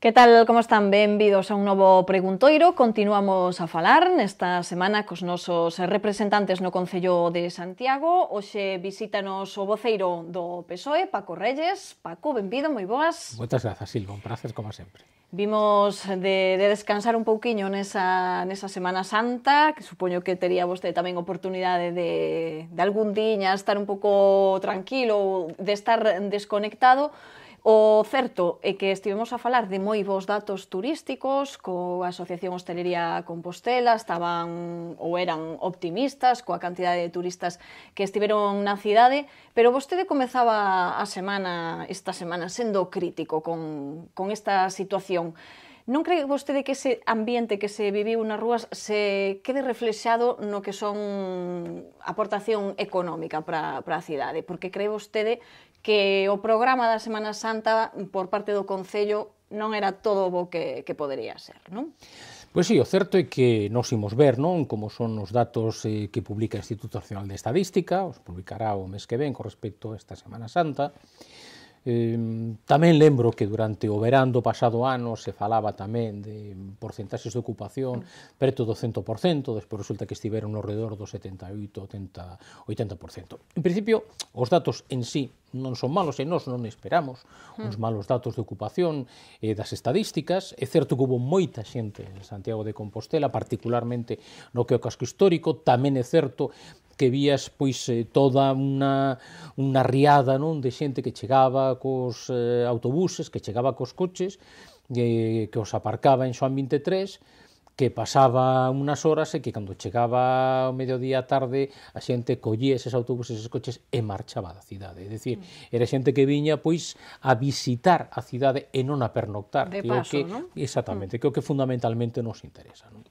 Que tal, como están? Benvidos a un novo Preguntoiro. Continuamos a falar nesta semana cos nosos representantes no Concello de Santiago. Hoxe visítanos o voceiro do PSOE, Paco Reyes. Paco, benvido, moi boas. Moitas grazas, Silva, un prazer como sempre. Vimos de descansar un pouquiño nesa Semana Santa, que supoño que tería vostede tamén oportunidade de algún diña estar un pouco tranquilo, de estar desconectado. O certo é que estivemos a falar de moi bons datos turísticos, coa Asociación Hostelería Compostela, estaban ou eran optimistas coa cantidade de turistas que estiveron na cidade, pero vostede comezaba esta semana sendo crítico con esta situación. Non cree vostede que ese ambiente que se viviu nas rúas se quede reflexado no que son aportación económica para a cidade? Porque cree vostede que o programa da Semana Santa por parte do Concello non era todo o que podería ser, non? Pois sí, o certo é que nos imos ver, non, como son os datos que publica o Instituto Nacional de Estadística, os publicará o mes que ven con respecto a esta Semana Santa. Tamén lembro que durante o verán do pasado ano se falaba tamén de porcentaxes de ocupación preto do 100%, despois resulta que estiveron no redor do 78-80%. En principio, os datos en sí non son malos e nós non esperamos uns malos datos de ocupación das estadísticas. É certo que hubo moita xente en Santiago de Compostela, particularmente no que é o casco histórico. Tamén é certo que vías pois toda unha riada, non, de xente que chegaba cos autobuses, que chegaba cos coches, que os aparcaba en Xoán 23, que pasaba unhas horas e que cando chegaba o mediodía tarde a xente collía eses autobuses, eses coches e marchaba da cidade. É dicir, era xente que viña pois a visitar a cidade e non a pernoctar. De paso, non? Exactamente, que é o que fundamentalmente nos interesa, non?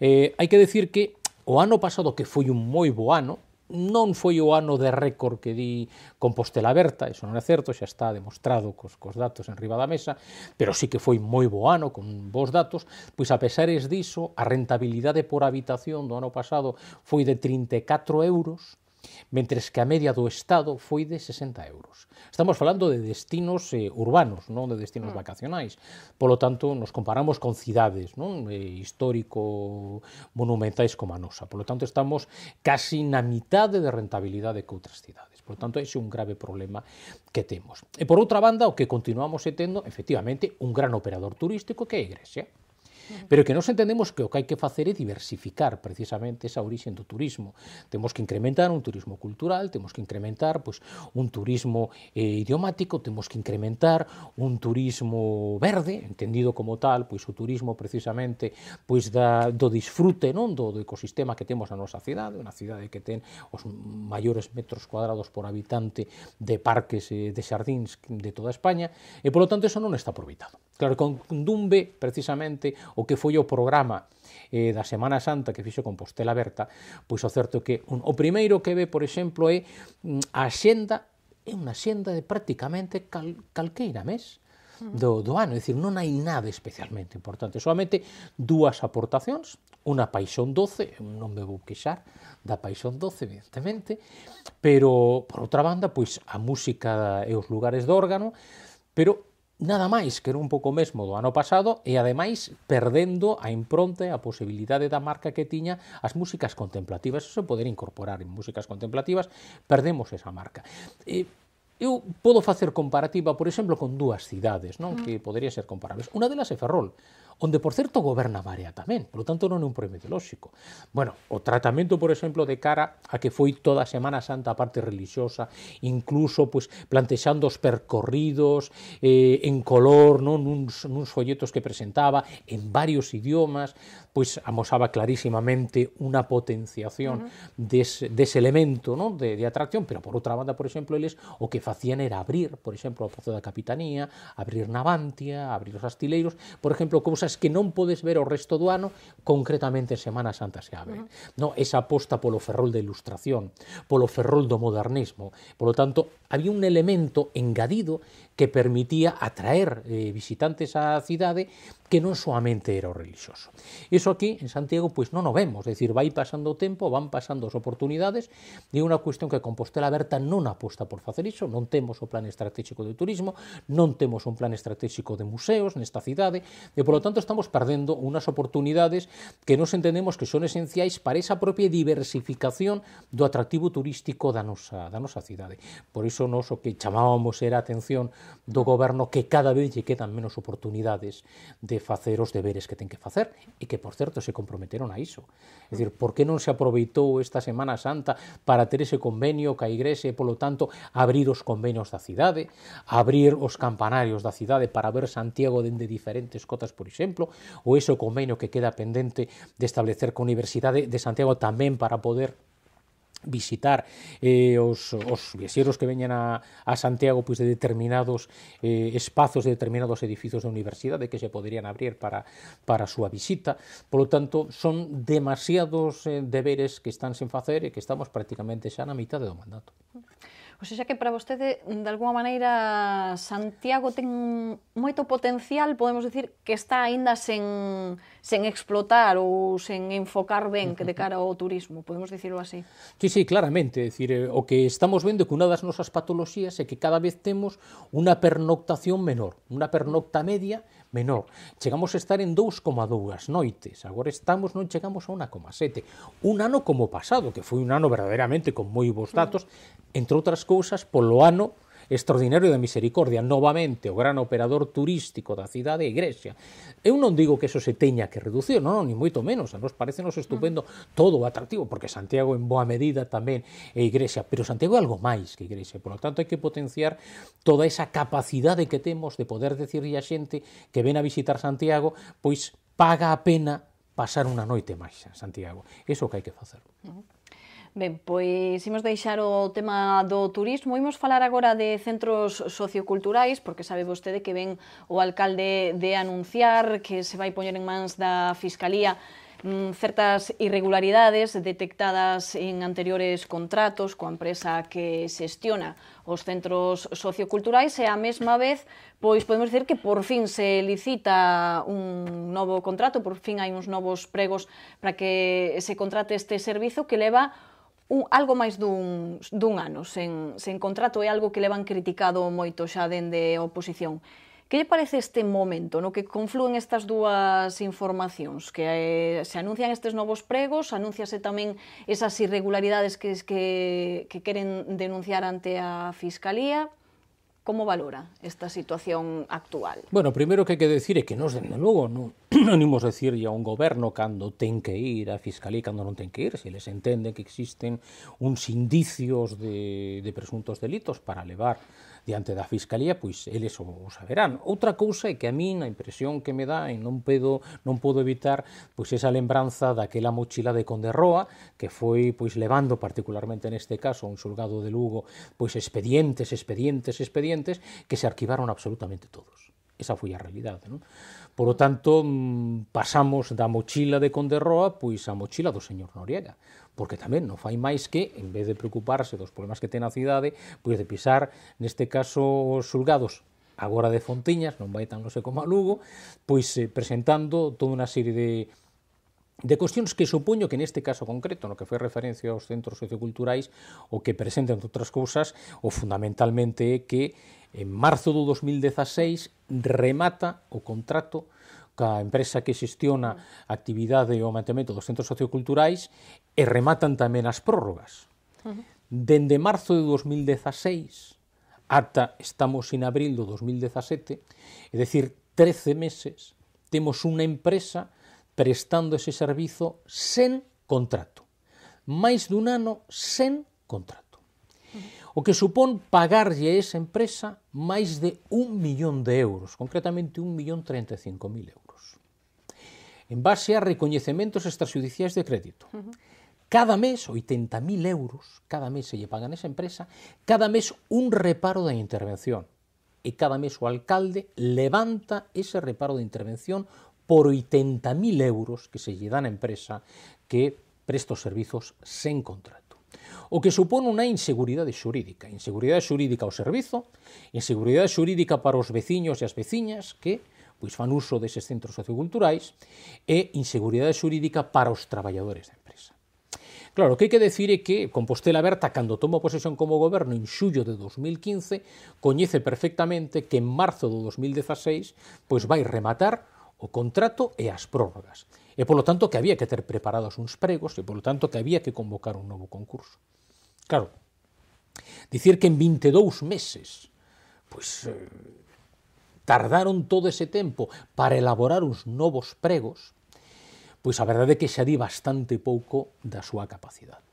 Hai que decir que o ano pasado, que foi un moi bo ano, non foi o ano de récord que di Compostela Aberta, iso non é certo, xa está demostrado cos datos en riba da mesa, pero sí que foi moi bo ano, con bons datos, pois a pesares diso, a rentabilidade por habitación do ano pasado foi de 34 euros, mentres que a media do Estado foi de 60 euros. Estamos falando de destinos urbanos, non de destinos vacacionais. Polo tanto, nos comparamos con cidades, non, histórico-monumentais como a nosa. Polo tanto, estamos casi na mitade de rentabilidade que outras cidades. Por tanto, ese é un grave problema que temos. E por outra banda, o que continuamos tendo, efectivamente, un gran operador turístico que é a Igrexa. Pero que nos entendemos que o que hai que facer é diversificar precisamente esa orixe do turismo. Temos que incrementar un turismo cultural, temos que incrementar pois, un turismo idiomático, temos que incrementar un turismo verde, entendido como tal, pois o turismo precisamente pois do disfrute, non, do ecosistema que temos na nosa cidade, unha cidade que ten os maiores metros cuadrados por habitante de parques e de xardíns de toda España, e polo tanto eso non está aproveitado. Claro, condumbe precisamente o que foi o programa da Semana Santa que fixo Compostela Aberta, pois o certo é que o primeiro que ve, por exemplo, é a xenda, é unha xenda de prácticamente calqueira mes do ano, é dicir, non hai nada especialmente importante, solamente dúas aportacións, unha Paixón 12, non me vou queixar da Paixón 12, evidentemente, pero, por outra banda, pois a música e os lugares de órgano, pero nada máis que era un pouco mesmo do ano pasado e, ademais, perdendo a impronta e a posibilidade da marca que tiña as músicas contemplativas. Eso se poder incorporar en músicas contemplativas, perdemos esa marca. Eu podo facer comparativa, por exemplo, con dúas cidades, non, que podería ser comparables. Unha delas é Ferrol, onde, por certo, goberna Marea tamén, polo tanto non é un problema ideolóxico. Bueno, o tratamento, por exemplo, de cara a que foi toda a Semana Santa a parte religiosa, incluso pois, plantexando os percorridos en color, non, nuns folletos que presentaba en varios idiomas, pois amosaba clarísimamente unha potenciación dese elemento, non, de atracción, pero por outra banda, por exemplo, eles o que facían era abrir, por exemplo, o Pozo da Capitanía, abrir Navantia, abrir os Astileiros, por exemplo, cousas que non podes ver o resto do ano, concretamente en Semana Santa se abren. No, esa aposta polo Ferrol da Ilustración, polo Ferrol do modernismo, polo tanto, había un elemento engadido que permitía atraer visitantes á cidade que non soamente era o religioso. Iso aquí, en Santiago, pois non o vemos, é dicir, vai pasando o tempo, van pasando as oportunidades, e é unha cuestión que Compostela Aberta non aposta por facer iso, non non temos o plan estratégico de turismo, non temos un plan estratégico de museos nesta cidade, e polo tanto estamos perdendo unhas oportunidades que nos entendemos que son esenciais para esa propia diversificación do atractivo turístico da nosa cidade. Por iso nos o que chamábamos era a atención do goberno que cada vez lle quedan menos oportunidades de facer os deberes que ten que facer e que, por certo, se comprometeron a iso. É dicir, por que non se aproveitou esta Semana Santa para ter ese convenio ca Igrexa e, polo tanto, abrir os convenios da cidade, abrir os campanarios da cidade para ver Santiago dende diferentes cotas, por exemplo, ou ese convenio que queda pendente de establecer coa Universidade de Santiago tamén para poder visitar os viaxeros que veñen a Santiago pois de determinados espazos, de determinados edificios da universidade que se poderían abrir para a súa visita. Por lo tanto, son demasiados deberes que están sen facer e que estamos prácticamente xa na mitad do mandato. O sea que para vostede, de alguma maneira, Santiago ten moito potencial, podemos dicir, que está aínda sen explotar ou sen enfocar ben que de cara ao turismo, podemos dicirlo así? Sí, claramente, é dicir, o que estamos vendo é que unha das nosas patoloxías é que cada vez temos unha pernoctación menor, unha pernocta media menor. Chegamos a estar en 2,2 noites, agora non chegamos a 1,7. Un ano como pasado, que foi un ano verdadeiramente con moi bons datos, entre outras cousas, polo ano extraordinario da Misericordia, novamente o gran operador turístico da cidade e Igrexa. Eu non digo que eso se teña que reducir, non, ni moito menos, a nos parecenos estupendo todo o atractivo, porque Santiago en boa medida tamén é Igrexa, pero Santiago é algo máis que Igrexa, por lo tanto hai que potenciar toda esa capacidade que temos de poder decirlle a xente que ven a visitar Santiago, pois paga a pena pasar unha noite máis en Santiago. Iso que hai que facer. Ben, pois imos deixar o tema do turismo, imos falar agora de centros socioculturais, porque sabe vostede que ven o alcalde de anunciar que se vai poñer en mans da Fiscalía certas irregularidades detectadas en anteriores contratos coa empresa que xestiona os centros socioculturais e a mesma vez, pois podemos dizer que por fin se licita un novo contrato, por fin hai uns novos pregos para que se contrate este servizo que leva algo máis dun ano sen contrato, é algo que levan criticado moito xa dende a oposición. Que lle parece este momento no que conflúen estas dúas informacións? Que se anuncian estes novos pregos, anunciase tamén esas irregularidades que queren denunciar ante a Fiscalía. Como valora esta situación actual? Bueno, primeiro que hai que decir é que nós, dende logo, non imos decirlle a un goberno cando ten que ir a Fiscalía e cando non ten que ir, se les entende que existen uns indicios de presuntos delitos para levar diante da Fiscalía, pois eles o saberán. Outra cousa é que a min a impresión que me dá, e non podo evitar pois esa lembranza daquela mochila de Conderroa, que foi pois levando particularmente neste caso a un xulgado de Lugo, pois expedientes que se arquivaron absolutamente todos. Esa foi a realidade, non? Por lo tanto, pasamos da mochila de Conderroa pois a mochila do señor Noriega, porque tamén non fai máis que, en vez de preocuparse dos problemas que ten a cidade, pois de pisar, neste caso, os xulgados agora de Fontiñas, non vai tan non sei como a Lugo, pois presentando toda unha serie de cuestións que supoño que neste caso concreto, no que foi referencia aos centros socioculturais, o que presentan outras cousas, o fundamentalmente é que en marzo do 2016 remata o contrato ca empresa que xestiona a actividade e o mantemento dos centros socioculturais e rematan tamén as prórrogas. Dende marzo de 2016 ata estamos en abril do 2017, é dicir, 13 meses, temos unha empresa prestando ese servizo sen contrato. Máis dun ano sen contrato. O que supón pagarlle a esa empresa máis de 1 millón de euros, concretamente 1.035.000 euros. En base a recoñecementos extrajudiciais de crédito. Cada mes, 80.000 euros, cada mes se lle pagan a esa empresa, cada mes un reparo da intervención. E cada mes o alcalde levanta ese reparo de intervención por 80.000 euros que se lle dan á empresa que presta os servizos sen contrato. O que supón unha inseguridade xurídica ao servizo, inseguridade xurídica para os veciños e as veciñas que pois fan uso deses centros socioculturais e inseguridade xurídica para os traballadores da empresa. Claro, o que hai que decir é que Compostela Aberta, cando toma posesión como goberno en xullo de 2015, coñece perfectamente que en marzo do 2016 pois vai rematar o contrato e as prórrogas. E, polo tanto, que había que ter preparados uns pregos e, polo tanto, que había que convocar un novo concurso. Claro, dicir que en 22 meses pois, tardaron todo ese tempo para elaborar uns novos pregos, pois a verdade é que xa di bastante pouco da súa capacidade.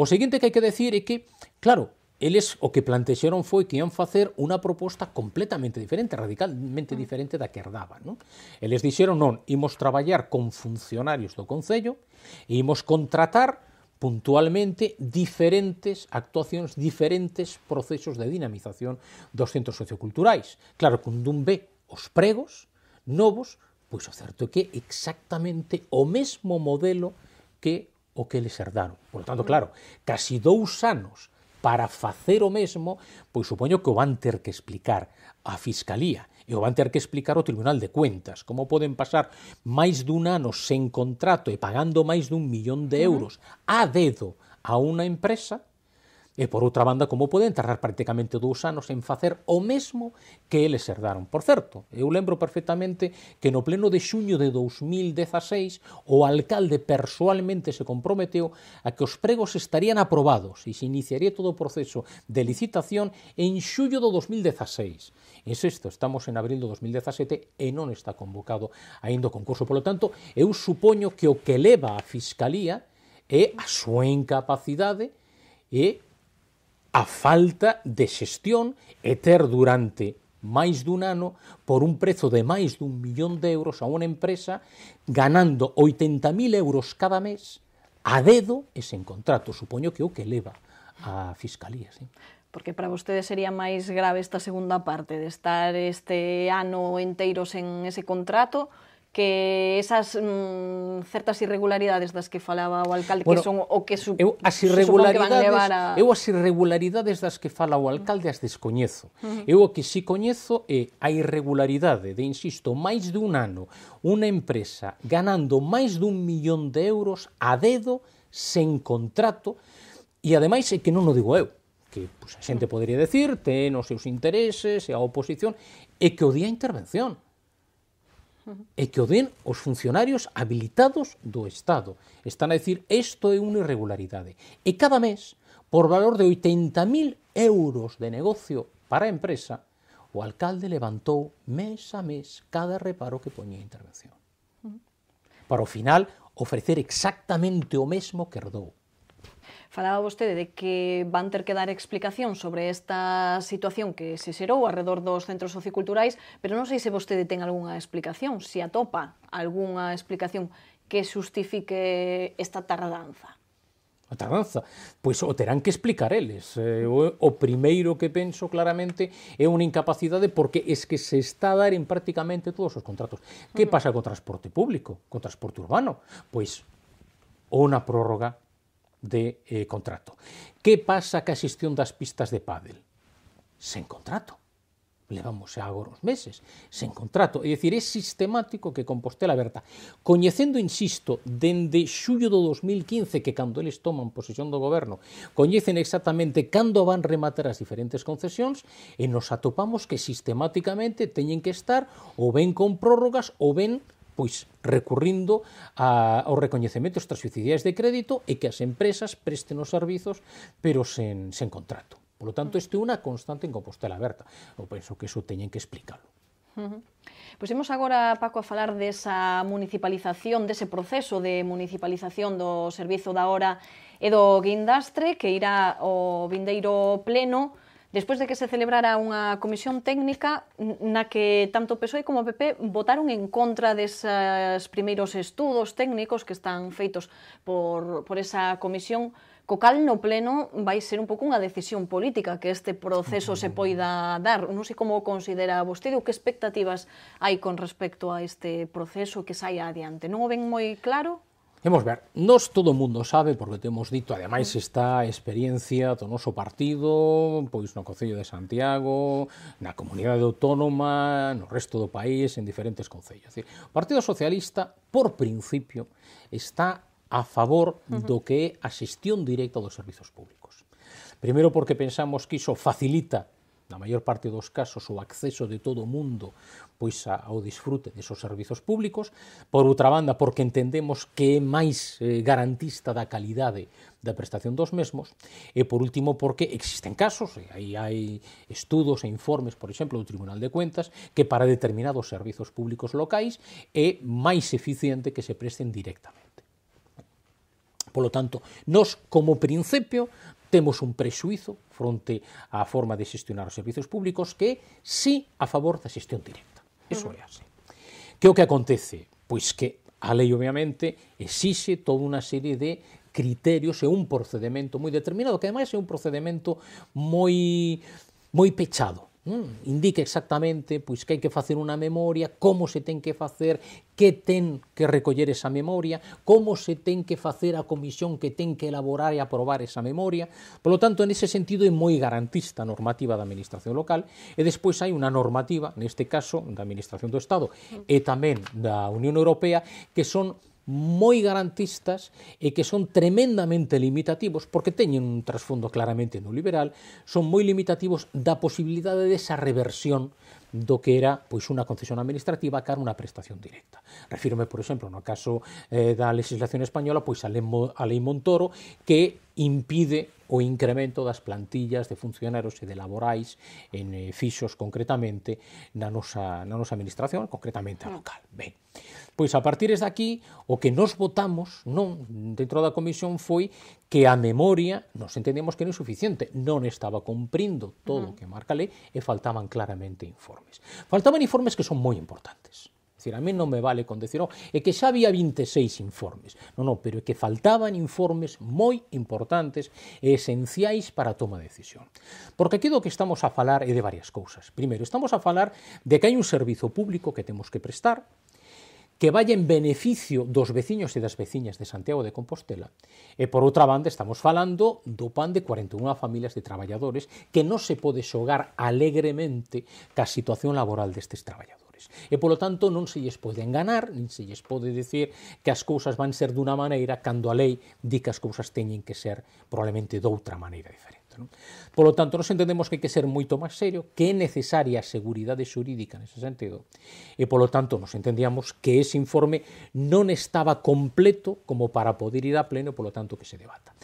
O seguinte que hai que decir é que, claro, eles o que plantexaron foi que ian facer unha proposta completamente diferente, radicalmente diferente da que herdaban, non? Eles dixeron, non, imos traballar con funcionarios do Concello e imos contratar puntualmente diferentes actuacións, diferentes procesos de dinamización dos centros socioculturais. Claro, cando un ve os pregos novos, pois o certo é que é exactamente o mesmo modelo que o que eles herdaron. Por lo tanto, claro, casi 2 anos para facer o mesmo, pois supoño que o van ter que explicar a Fiscalía e o van ter que explicar ao Tribunal de Cuentas. Como poden pasar máis dun ano sen contrato e pagando máis d'1 millón de euros a dedo a unha empresa, e por outra banda, como poden tardar prácticamente 2 anos en facer o mesmo que eles herdaron. Por certo, eu lembro perfectamente que no pleno de xuño de 2016 o alcalde persoalmente se comprometeu a que os pregos estarían aprobados e se iniciaría todo o proceso de licitación en xullo do 2016. Insisto, estamos en abril do 2017 e non está convocado aínda o concurso. Por lo tanto, eu supoño que o que leva a Fiscalía é a súa incapacidade e a falta de xestión e ter durante máis dun ano por un prezo de máis d'1 millón de euros a unha empresa ganando 80.000 euros cada mes a dedo e sen contrato. Supoño que é o que leva a Fiscalía. Sí. Porque para vostedes sería máis grave esta segunda parte de estar este ano enteiro sen ese contrato que esas certas irregularidades das que falaba o alcalde, que son o que supón que van levar a... Eu as irregularidades das que fala o alcalde as descoñezo. Eu o que si coñezo é a irregularidade de, insisto, máis dun ano unha empresa ganando máis d'1 millón de euros a dedo, sen contrato, e ademais é que non o digo eu, que pues, a xente podería decir, ten os seus intereses e a oposición, é que o di a intervención. E que o den os funcionarios habilitados do Estado. Están a decir, isto é unha irregularidade. E cada mes, por valor de 80.000 euros de negocio para a empresa, o alcalde levantou mes a mes cada reparo que poñía a intervención. Para ao final ofrecer exactamente o mesmo que herdou. Falaba vostede de que van ter que dar explicación sobre esta situación que se xerou alrededor dos centros socioculturais, pero non sei se vostede ten algunha explicación, se atopa algunha explicación que xustifique esta tardanza. A tardanza? Pois o terán que explicar eles. O primeiro que penso claramente é unha incapacidade porque es que se está a dar en prácticamente todos os contratos. Que pasa co transporte público, co transporte urbano? Pois unha prórroga de contrato. Que pasa ca xestión das pistas de pádel? Sen contrato. Levamos xa agora uns meses, sen contrato. É dicir, é sistemático que Compostela Aberta, coñecendo, insisto, dende xullo do 2015, que cando eles toman posesión do goberno, coñecen exactamente cando van rematar as diferentes concesións, e nos atopamos que sistemáticamente teñen que estar ou ben con prórrogas ou ben pois recurrindo ao recoñecemento extrajudiciais de crédito e que as empresas presten os servizos pero sen contrato. Por lo tanto, isto é unha constante en Compostela Aberta. Eu penso que iso teñen que explicarlo. Pois imos agora, Paco, a falar desa municipalización, dese proceso de municipalización do Servizo da Hora e do Guindastre, que irá ao vindeiro pleno, despois de que se celebrara unha comisión técnica na que tanto PSOE como PP votaron en contra deses primeiros estudos técnicos que están feitos por esa comisión, co cal no pleno vai ser un pouco unha decisión política que este proceso se poida dar. Non sei como considera vostede ou que expectativas hai con respecto a este proceso que saia adiante. Non o ven moi claro? Vamos ver, nós todo o mundo sabe, porque temos dito, ademais está a experiencia do noso partido, pois no Concello de Santiago, na Comunidade Autónoma, no resto do país, en diferentes concellos. O Partido Socialista, por principio, está a favor do que é a xestión directa dos servizos públicos. Primeiro porque pensamos que iso facilita na maior parte dos casos o acceso de todo o mundo pois ao disfrute desos servizos públicos, por outra banda porque entendemos que é máis garantista da calidade da prestación dos mesmos, e por último porque existen casos, e aí hai estudos e informes, por exemplo, do Tribunal de Cuentas, que para determinados servizos públicos locais é máis eficiente que se presten directamente. Polo tanto, nós, como principio, temos un prexuízo fronte á forma de xestionar os servizos públicos que é sí a favor da xestión directa. Iso é así. Que o que acontece? Pois que a lei, obviamente, exixe toda unha serie de criterios e un procedimento moi determinado, que ademais é un procedimento moi pechado. Indica exactamente pois, que hai que facer unha memoria, como se ten que facer, que ten que recoller esa memoria, como se ten que facer a comisión que ten que elaborar e aprobar esa memoria. Por lo tanto, nese sentido, é moi garantista a normativa da Administración local, e despois hai unha normativa, neste caso, da Administración do Estado e tamén da Unión Europea, que son moi garantistas e que son tremendamente limitativos, porque teñen un trasfondo claramente neoliberal, son moi limitativos da posibilidade desa reversión do que era pois unha concesión administrativa cara unha prestación directa. Refírome, por exemplo, no caso da legislación española, pois a lei Montoro, que impide o incremento das plantillas de funcionarios e de laborais en fixos concretamente na nosa administración, concretamente a local. Ben, pois a partir de aquí, o que nos votamos dentro da comisión foi que a memoria nos entendemos que non é suficiente, non estaba cumprindo todo o que marca a lei e faltaban claramente informes. Faltaban informes que son moi importantes. É dicir, a mí non me vale con decir, é que xa había 26 informes. Non, pero é que faltaban informes moi importantes e esenciais para a toma de decisión. Porque aquí do que estamos a falar é de varias cousas. Primeiro, estamos a falar de que hai un servizo público que temos que prestar, que vai en beneficio dos veciños e das veciñas de Santiago de Compostela, e por outra banda estamos falando do pan de 41 familias de traballadores que non se pode xogar alegremente ca situación laboral destes traballadores. E, polo tanto, non se lles pode enganar, nin se lles pode decir que as cousas van ser dunha maneira cando a lei di que as cousas teñen que ser probablemente doutra maneira diferente. Por lo tanto, nos entendemos que hai que ser moito máis serio, que é necesaria a seguridade xurídica nese sentido, e polo tanto nos entendíamos que ese informe non estaba completo como para poder ir a pleno e polo tanto que se debata.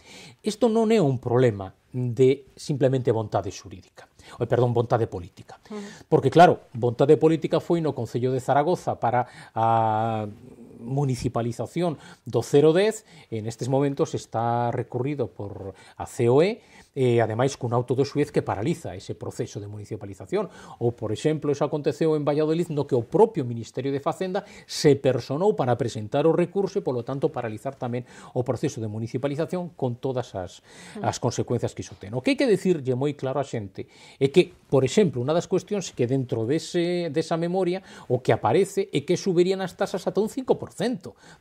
Isto non é un problema de simplemente vontade xurídica, vontade política. Porque, claro, vontade política foi no Concello de Zaragoza para a municipalización do 010, en estes momentos está recurrido por a COE, e ademais cun auto do xuez que paraliza ese proceso de municipalización. Ou, por exemplo, iso aconteceu en Valladolid, no que o propio Ministerio de Facenda se personou para presentar o recurso e, polo tanto, paralizar tamén o proceso de municipalización con todas as consecuencias que iso ten. O que hai que dicirlle moi claro a xente é que, por exemplo, unha das cuestións que dentro desa memoria o que aparece é que subirían as tasas ata un 5%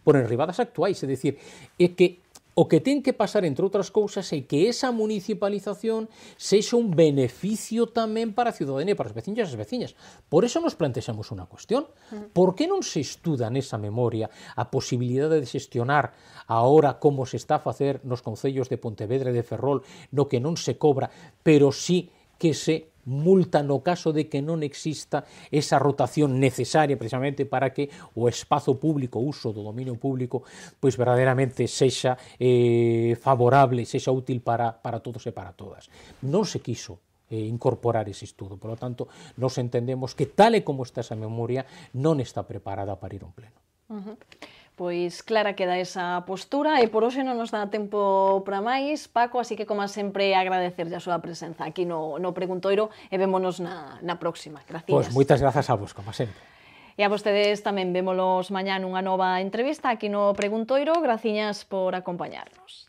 por enriba das actuais, é dicir, é que o que ten que pasar, entre outras cousas, é que esa municipalización sexa un beneficio tamén para a ciudadanía, para os veciños e as veciñas. Por eso nos plantexamos unha cuestión. Por que non se estuda nesa memoria a posibilidade de xestionar agora como se está a facer nos concellos de Pontevedra e de Ferrol, no que non se cobra, pero sí que se multa no caso de que non exista esa rotación necesaria precisamente para que o espazo público, o uso do dominio público, pois verdadeiramente sexa favorable, sexa útil para todos e para todas. Non se quiso incorporar ese estudo, por lo tanto, nos entendemos que tal e como está esa memoria non está preparada para ir a un pleno. Pois clara queda esa postura e por hoxe non nos dá tempo para máis, Paco, así que, como sempre, agradecerlle a súa presenza aquí no Preguntoiro e vémonos na próxima. Gracias. Pois moitas grazas a vos, como sempre. E a vostedes tamén vémolos mañá nunha nova entrevista aquí no Preguntoiro. Graciñas por acompañarnos.